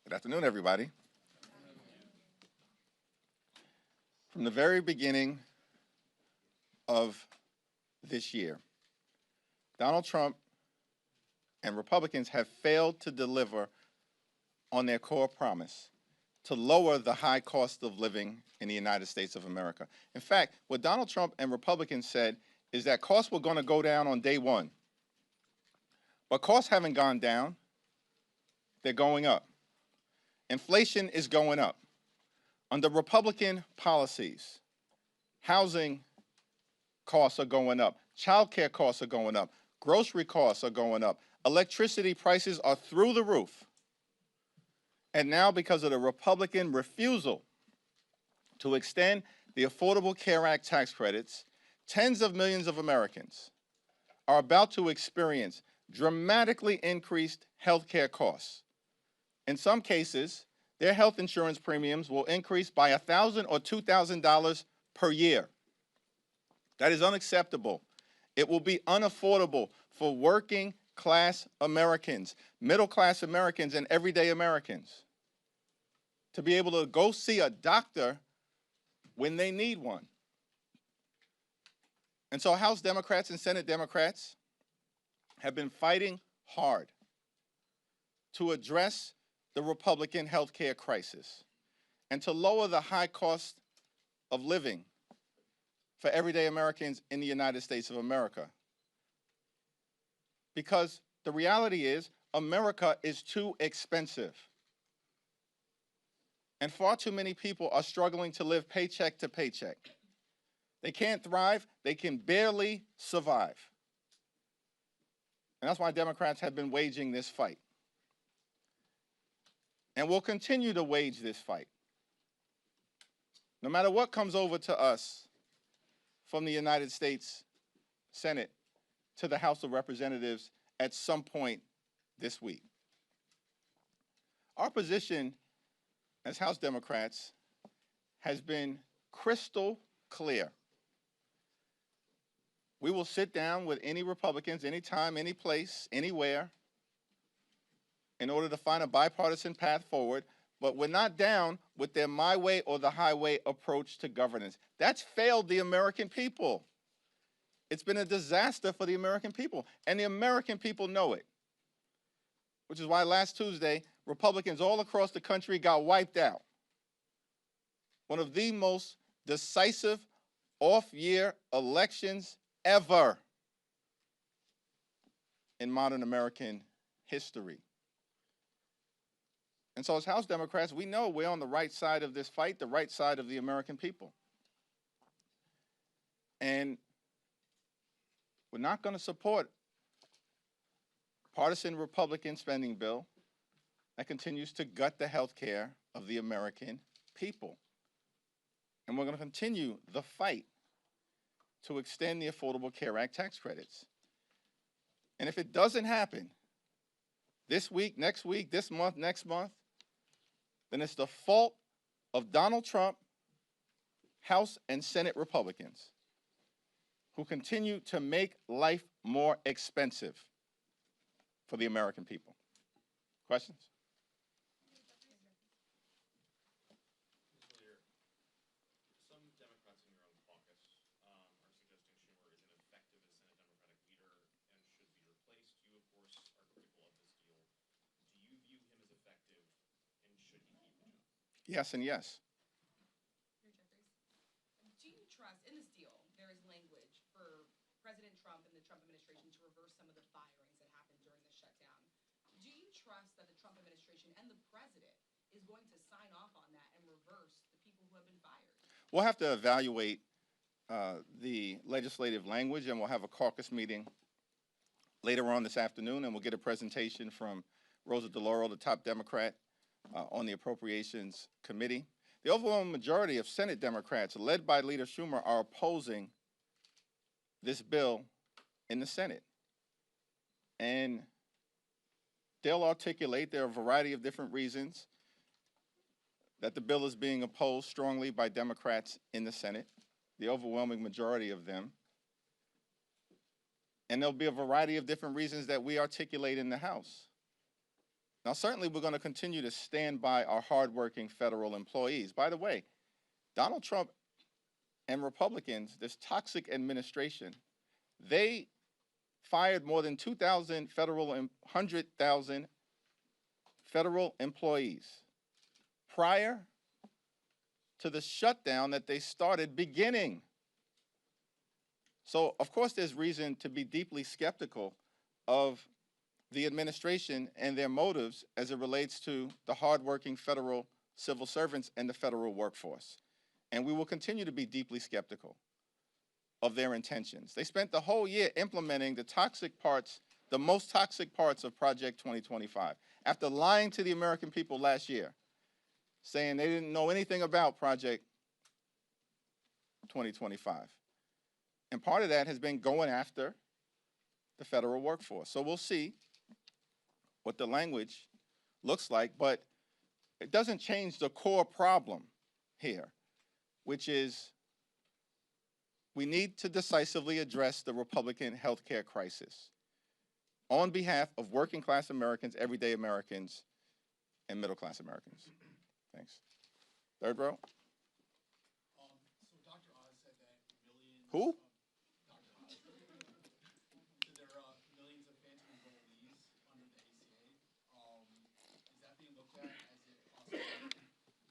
Good afternoon, everybody. From the very beginning of this year, Donald Trump and Republicans have failed to deliver on their core promise to lower the high cost of living in the United States of America. In fact, what Donald Trump and Republicans said is that costs were going to go down on day one. But costs haven't gone down, they're going up. Inflation is going up. Under Republican policies, housing costs are going up, child care costs are going up, grocery costs are going up, electricity prices are through the roof. And now, because of the Republican refusal to extend the Affordable Care Act tax credits, tens of millions of Americans are about to experience dramatically increased health care costs. In some cases, their health insurance premiums will increase by $1,000 or $2,000 per year. That is unacceptable. It will be unaffordable for working class Americans, middle class Americans, and everyday Americans to be able to go see a doctor when they need one. And so House Democrats and Senate Democrats have been fighting hard to address the Republican health care crisis and to lower the high cost of living for everyday Americans in the United States of America. Because the reality is, America is too expensive. And far too many people are struggling to live paycheck to paycheck. They can't thrive, they can barely survive. And that's why Democrats have been waging this fight. And we'll continue to wage this fight. No matter what comes over to us from the United States Senate to the House of Representatives at some point this week. Our position as House Democrats has been crystal clear. We will sit down with any Republicans, anytime, any place, anywhere, in order to find a bipartisan path forward, but we're not down with their my way or the highway approach to governance. That's failed the American people. It's been a disaster for the American people, and the American people know it, which is why last Tuesday, Republicans all across the country got wiped out. One of the most decisive off-year elections ever in modern American history. And so as House Democrats, we know we're on the right side of this fight, the right side of the American people. And we're not going to support a partisan Republican spending bill that continues to gut the health care of the American people. And we're going to continue the fight to extend the Affordable Care Act tax credits. And if it doesn't happen this week, next week, this month, next month, then it's the fault of Donald Trump, House and Senate Republicans, who continue to make life more expensive for the American people. Questions? Some Democrats in your own caucus are suggesting Schumer is ineffective as Senate Democratic leader and should be replaced. You, of course, are critical of this deal. Do you view him as effective, and should he keep the job? Yes and yes. Do you trust, in this deal, there is language for President Trump and the Trump administration to reverse some of the firings that happened during the shutdown. Do you trust that the Trump administration and the president is going to sign off on that and reverse the people who have been fired? We'll have to evaluate the legislative language, and we'll have a caucus meeting later on this afternoon, and we'll get a presentation from Rosa DeLauro, the top Democrat on the Appropriations Committee. The overwhelming majority of Senate Democrats, led by Leader Schumer, are opposing this bill in the Senate. And they'll articulate, there are a variety of different reasons that the bill is being opposed strongly by Democrats in the Senate, the overwhelming majority of them. And there'll be a variety of different reasons that we articulate in the House. Now, certainly we're going to continue to stand by our hardworking federal employees. By the way, Donald Trump and Republicans, this toxic administration, they fired more than 100,000 federal employees prior to the shutdown that they started beginning. So, of course, there's reason to be deeply skeptical of the administration and their motives as it relates to the hardworking federal civil servants and the federal workforce. And we will continue to be deeply skeptical of their intentions. They spent the whole year implementing the toxic parts, the most toxic parts of Project 2025. After lying to the American people last year, saying they didn't know anything about Project 2025. And part of that has been going after the federal workforce. So we'll see what the language looks like, but it doesn't change the core problem here, which is we need to decisively address the Republican healthcare crisis on behalf of working class Americans, everyday Americans, and middle class Americans. Thanks. Third row. So Dr. Oz said that millions. Who? Dr. Oz said there are millions of phantom enrollees under the ACA. Is that being looked at as it possibly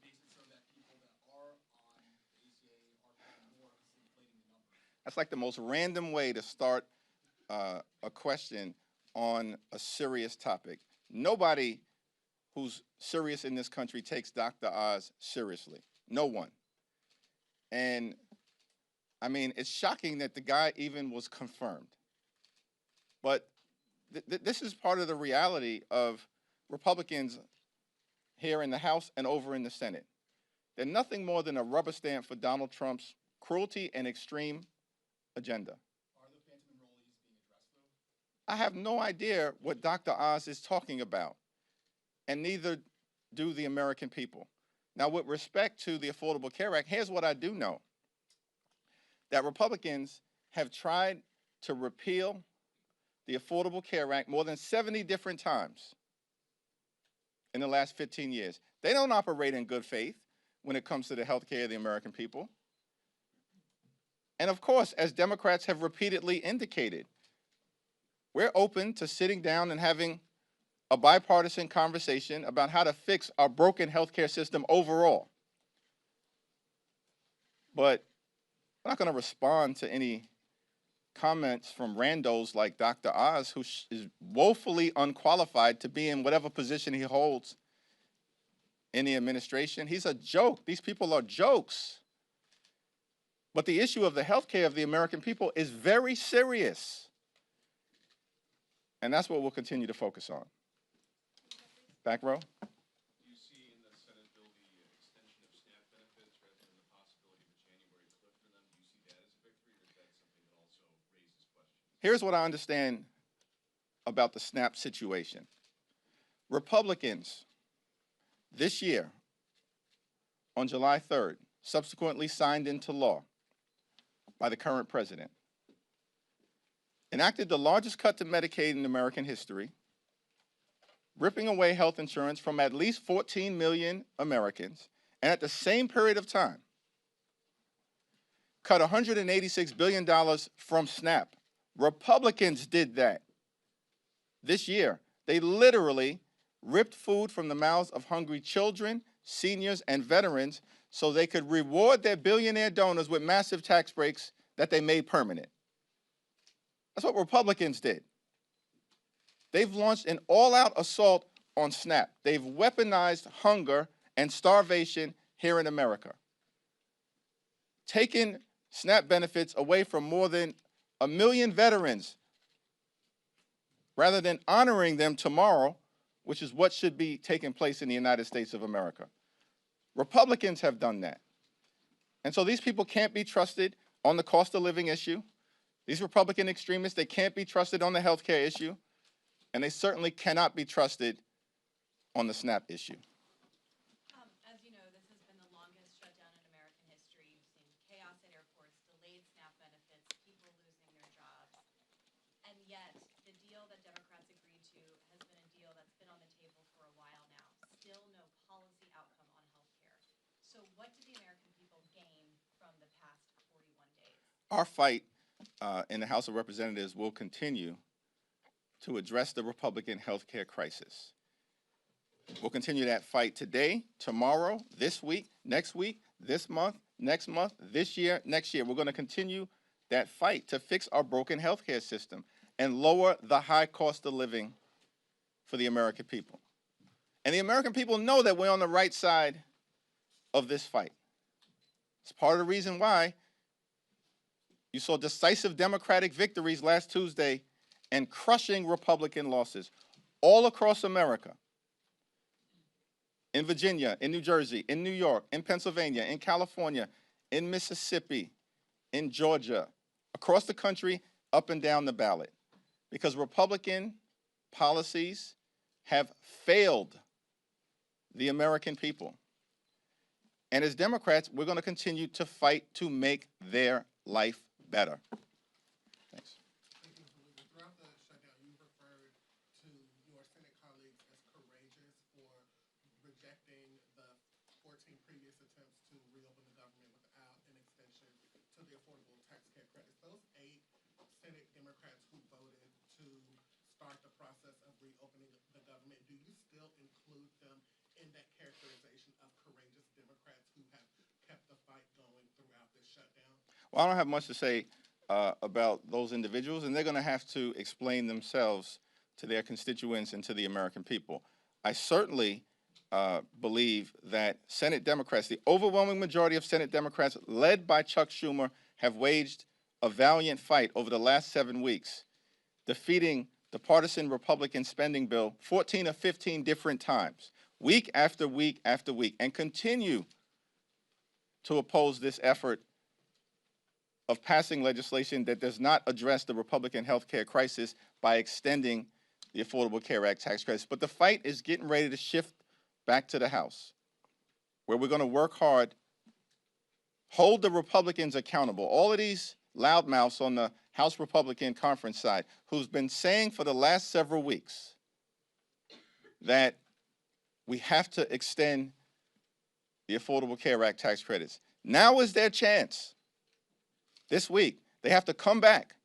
makes it so that people that are on the ACA are paying more, inflating the numbers? That's like the most random way to start a question on a serious topic. Nobody who's serious in this country takes Dr. Oz seriously. No one. And I mean, it's shocking that the guy even was confirmed. But this is part of the reality of Republicans here in the House and over in the Senate. They're nothing more than a rubber stamp for Donald Trump's cruelty and extreme agenda. Are the phantom enrollees being addressed, though? I have no idea what Dr. Oz is talking about, and neither do the American people. Now, with respect to the Affordable Care Act, here's what I do know. That Republicans have tried to repeal the Affordable Care Act more than 70 different times in the last 15 years. They don't operate in good faith when it comes to the health care of the American people. And of course, as Democrats have repeatedly indicated, we're open to sitting down and having a bipartisan conversation about how to fix our broken healthcare system overall. But I'm not going to respond to any comments from randos like Dr. Oz, who is woefully unqualified to be in whatever position he holds in the administration. He's a joke. These people are jokes. But the issue of the healthcare of the American people is very serious. And that's what we'll continue to focus on. Back row. Do you see in the Senate bill the extension of SNAP benefits rather than the possibility of a January cliff for them? Do you see that as a victory, or is that something that also raises questions? Here's what I understand about the SNAP situation. Republicans this year, on July 3rd, subsequently signed into law by the current president, enacted the largest cut to Medicaid in American history, ripping away health insurance from at least 14 million Americans, and at the same period of time, cut $186 billion from SNAP. Republicans did that this year. They literally ripped food from the mouths of hungry children, seniors, and veterans so they could reward their billionaire donors with massive tax breaks that they made permanent. That's what Republicans did. They've launched an all-out assault on SNAP. They've weaponized hunger and starvation here in America, taken SNAP benefits away from more than 1 million veterans rather than honoring them tomorrow, which is what should be taking place in the United States of America. Republicans have done that. And so these people can't be trusted on the cost of living issue. These Republican extremists, they can't be trusted on the health care issue. And they certainly cannot be trusted on the SNAP issue. As you know, this has been the longest shutdown in American history. You've seen chaos at airports, delayed SNAP benefits, people losing their jobs. And yet, the deal that Democrats agreed to has been a deal that's been on the table for a So what did the American people gain from the past 41 days? Our fight in the House of Representatives will continue to address the Republican health care crisis. We'll continue that fight today, tomorrow, this week, this month, next month, this year, next year. We're going to continue that fight to fix our broken health care system and lower the high cost of living for the American people. And the American people know that we're on the right side of this fight. It's part of the reason why you saw decisive Democratic victories last Tuesday and crushing Republican losses all across America. In Virginia, in New Jersey, in New York, in Pennsylvania, in California, in Mississippi, in Georgia, across the country, up and down the ballot. Because Republican policies have failed the American people. And as Democrats, we're going to continue to fight to make their life better. Thanks. Thank you, Mr. Leader. Throughout the shutdown, you referred to your Senate colleagues as courageous for rejecting the 14 previous attempts to reopen the government without an extension to the affordable tax care credits. Those 8 Senate Democrats who voted to start the process of reopening the government, do you still include them in that characterization of courageous Democrats who have kept the fight going throughout this shutdown? Well, I don't have much to say about those individuals, and they're going to have to explain themselves to their constituents and to the American people. I certainly believe that Senate Democrats, the overwhelming majority of Senate Democrats, led by Chuck Schumer, have waged a valiant fight over the last 7 weeks, defeating the partisan Republican spending bill 14 or 15 different times, week after week after week, and continue to oppose this effort of passing legislation that does not address the Republican health care crisis by extending the Affordable Care Act tax credits. But the fight is getting ready to shift back to the House, where we're going to work hard, hold the Republicans accountable. All of these loudmouths on the House Republican conference side who's been saying for the last several weeks that we have to extend the Affordable Care Act tax credits. Now is their chance. This week, they have to come back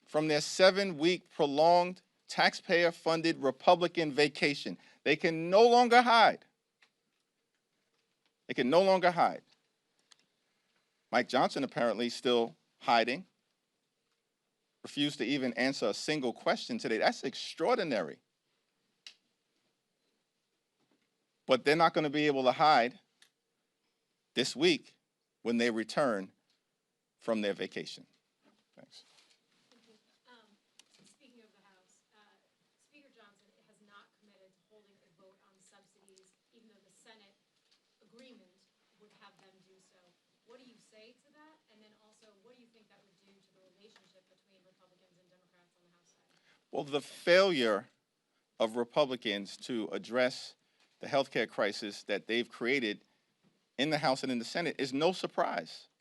from their 7-week prolonged taxpayer-funded Republican vacation. They can no longer hide. They can no longer hide. Mike Johnson apparently still hiding, refused to even answer a single question today. That's extraordinary. But they're not going to be able to hide this week when they return from their vacation. Thanks. Speaking of the House, Speaker Johnson has not committed to holding a vote on subsidies, even though the Senate agreement would have them do so. What do you say to that? And then also, what do you think that would do to the relationship between Republicans and Democrats on the House side? Well, the failure of Republicans to address the health care crisis that they've created in the House and in the Senate is no surprise,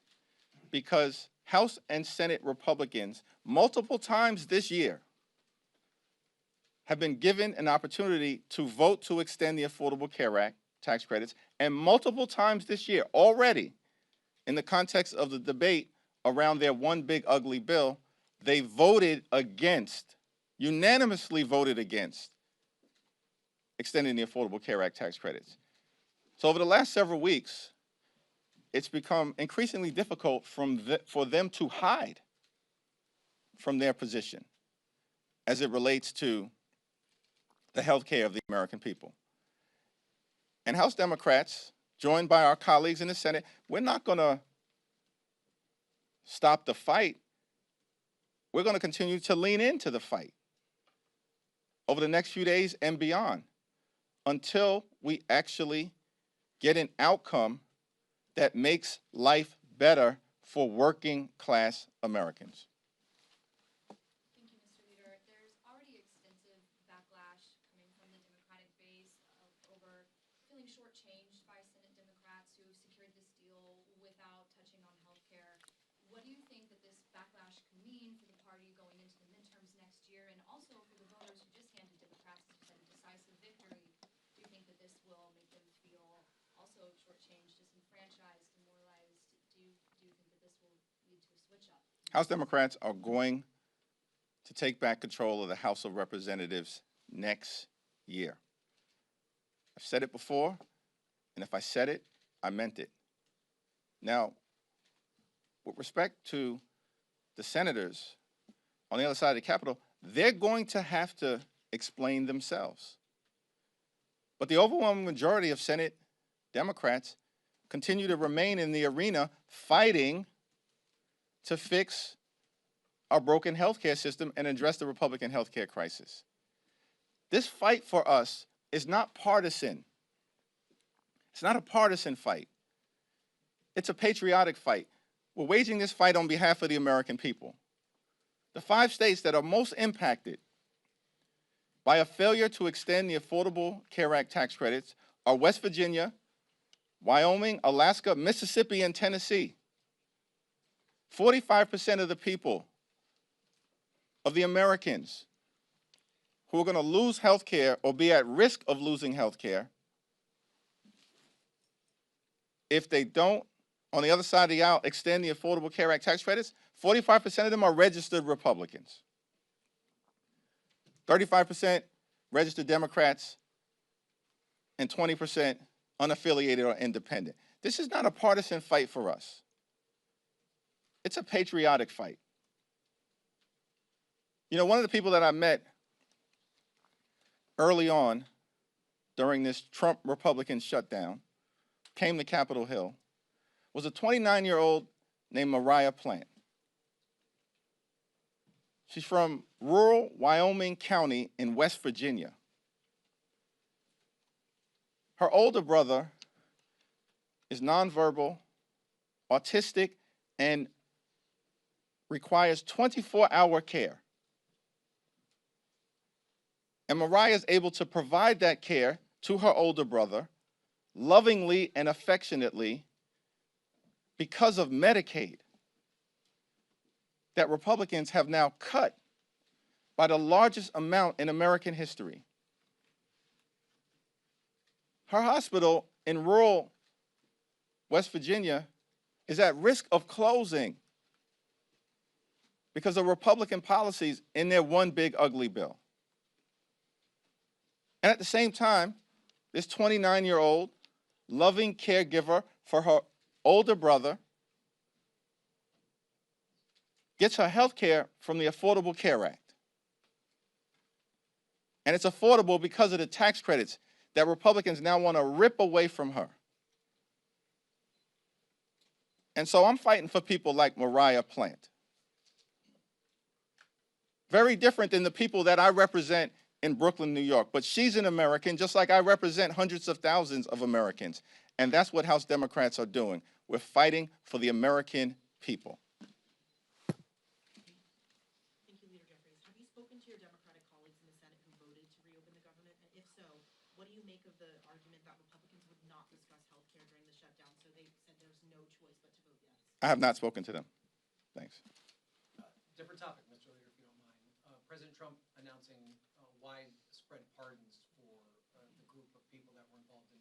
because House and Senate Republicans multiple times this year have been given an opportunity to vote to extend the Affordable Care Act tax credits, and multiple times this year already, in the context of the debate around their one big ugly bill, they voted against, unanimously voted against, extending the Affordable Care Act tax credits. So over the last several weeks, it's become increasingly difficult for them to hide from their position as it relates to the health care of the American people. And House Democrats, joined by our colleagues in the Senate, we're not going to stop the fight. We're going to continue to lean into the fight over the next few days and beyond until we actually get an outcome that makes life better for working class Americans. Thank you, Mr. Leader. There's already extensive backlash coming from the Democratic base over feeling shortchanged by Senate Democrats who secured this deal without touching on health care. What do you think that this backlash could mean for the party going into the midterms next year, and also for the voters who just handed Democrats, as you said, a decisive victory? Do you think that this will make them feel also shortchanged, disenfranchised, House Democrats are going to take back control of the House of Representatives next year. I've said it before, and if I said it, I meant it. Now, with respect to the senators on the other side of the Capitol, they're going to have to explain themselves. But the overwhelming majority of Senate Democrats continue to remain in the arena fighting to fix our broken healthcare system and address the Republican healthcare crisis. This fight for us is not partisan. It's not a partisan fight. It's a patriotic fight. We're waging this fight on behalf of the American people. The 5 states that are most impacted by a failure to extend the Affordable Care Act tax credits are West Virginia, Wyoming, Alaska, Mississippi, and Tennessee. 45% of the people, of the Americans who are going to lose health care or be at risk of losing health care if they don't, on the other side of the aisle, extend the Affordable Care Act tax credits, 45% of them are registered Republicans. 35% registered Democrats, and 20% unaffiliated or independent. This is not a partisan fight for us. It's a patriotic fight. You know, one of the people that I met early on during this Trump Republican shutdown, came to Capitol Hill, was a 29-year-old named Mariah Plant. She's from rural Wyoming County in West Virginia. Her older brother is nonverbal, autistic, and requires 24-hour care. And Mariah is able to provide that care to her older brother lovingly and affectionately because of Medicaid that Republicans have now cut by the largest amount in American history. Her hospital in rural West Virginia is at risk of closing because of Republican policies in their one big ugly bill. And at the same time, this 29-year-old loving caregiver for her older brother gets her health care from the Affordable Care Act. And it's affordable because of the tax credits that Republicans now want to rip away from her. And so I'm fighting for people like Mariah Plant. Very different than the people that I represent in Brooklyn, New York. But she's an American, just like I represent hundreds of thousands of Americans. And that's what House Democrats are doing. We're fighting for the American people. Thank you, Leader Jeffries. Have you spoken to your Democratic colleagues in the Senate who voted to reopen the government? And if so, what do you make of the argument that Republicans would not discuss health care during the shutdown, so they said there's no choice but to vote yes? I have not spoken to them. Thanks. Different topic, Mr. Leader, if you don't mind. President Trump announcing widespread pardons for the group of people that were involved in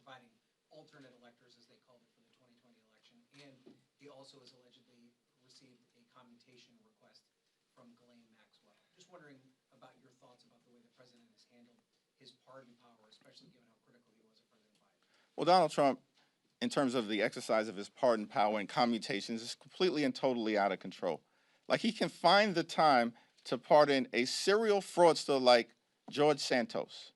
providing alternate electors, as they called it, for the 2020 election. And he also has allegedly received a commutation request from Ghislaine Maxwell. Just wondering about your thoughts about the way the president has handled his pardon power, especially given how critical he was of President Biden. Well, Donald Trump, in terms of the exercise of his pardon power and commutations, is completely and totally out of control. Like, he can find the time to pardon a serial fraudster like George Santos,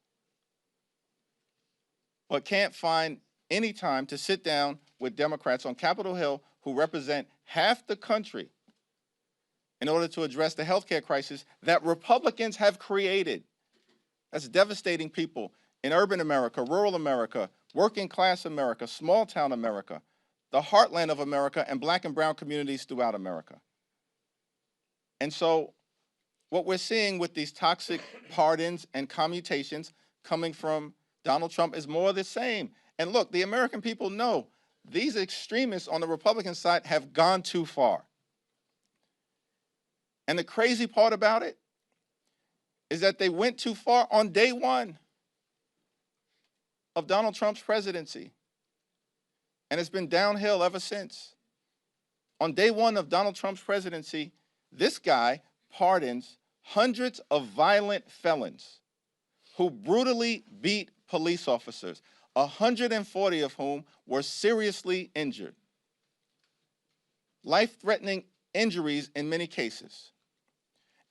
but can't find any time to sit down with Democrats on Capitol Hill who represent half the country in order to address the healthcare crisis that Republicans have created. That's devastating people in urban America, rural America, working class America, small town America, the heartland of America, and black and brown communities throughout America. And so what we're seeing with these toxic pardons and commutations coming from Donald Trump is more of the same. And look, the American people know these extremists on the Republican side have gone too far. And the crazy part about it is that they went too far on day one of Donald Trump's presidency. And it's been downhill ever since. On day one of Donald Trump's presidency, this guy pardons hundreds of violent felons who brutally beat police officers, 140 of whom were seriously injured. Life-threatening injuries in many cases.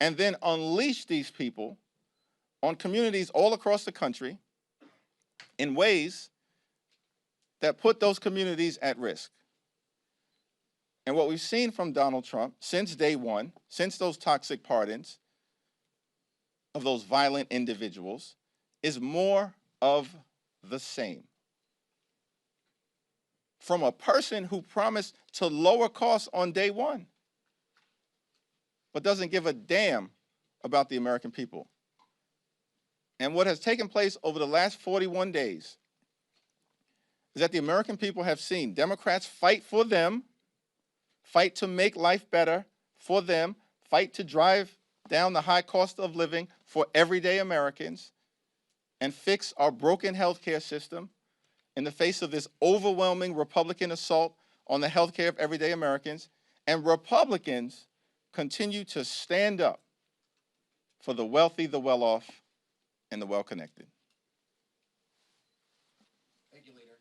And then unleash these people on communities all across the country in ways that put those communities at risk. And what we've seen from Donald Trump since day one, since those toxic pardons of those violent individuals, is more of the same. From a person who promised to lower costs on day one, but doesn't give a damn about the American people. And what has taken place over the last 41 days is that the American people have seen Democrats fight for them, fight to make life better for them, fight to drive down the high cost of living for everyday Americans, and fix our broken healthcare system in the face of this overwhelming Republican assault on the healthcare of everyday Americans. And Republicans continue to stand up for the wealthy, the well-off, and the well-connected. Thank you, Leader.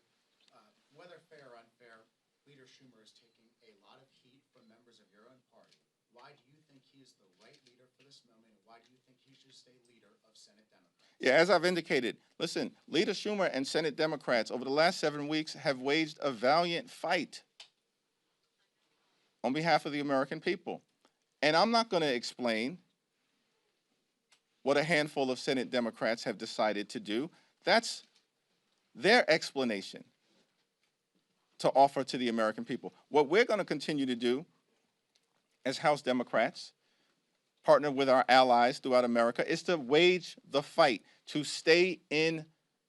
Whether fair or unfair, Leader Schumer is taking a lot of heat from members of your own party. Why do you think he is the right leader for this moment, and why do you think he should stay leader of Senate Democrats? Yeah, as I've indicated, listen, Leader Schumer and Senate Democrats over the last 7 weeks have waged a valiant fight on behalf of the American people. And I'm not going to explain what a handful of Senate Democrats have decided to do. That's their explanation to offer to the American people. What we're going to continue to do as House Democrats, partner with our allies throughout America, is to wage the fight, to stay in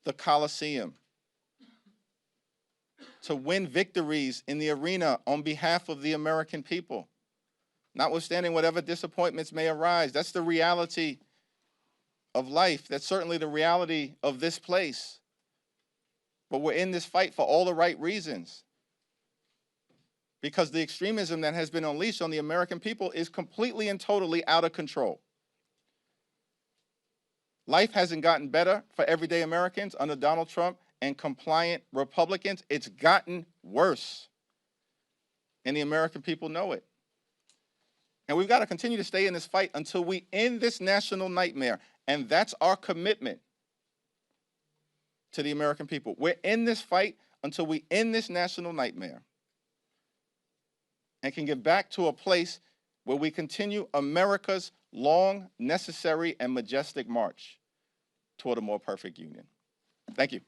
the Coliseum, to win victories in the arena on behalf of the American people, notwithstanding whatever disappointments may arise. That's the reality of life. That's certainly the reality of this place. But we're in this fight for all the right reasons, because the extremism that has been unleashed on the American people is completely and totally out of control. Life hasn't gotten better for everyday Americans under Donald Trump and compliant Republicans. It's gotten worse. And the American people know it. And we've got to continue to stay in this fight until we end this national nightmare. And that's our commitment to the American people. We're in this fight until we end this national nightmare and can get back to a place where we continue America's long, necessary, and majestic march toward a more perfect union. Thank you.